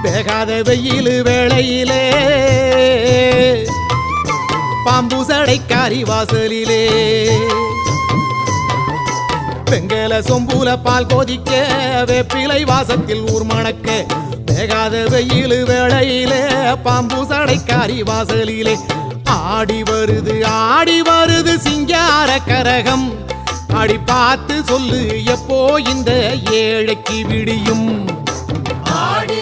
வேகாத வெயில் வேளையிலே பாம்பு சடைக்காரி வாசலிலே வெங்கல சொம்புல பால் கொதிக்க வேப்பிலை வாசத்தில் ஊர் மணக்க வேகாத வெயில் வேளையிலே பாம்பு சடைக்காரி வாசலிலே ஆடி வருது சிங்கார கரகம் அடி பார்த்து சொல்லு எப்போ இந்த ஏழைக்கு விடியும் ஆடி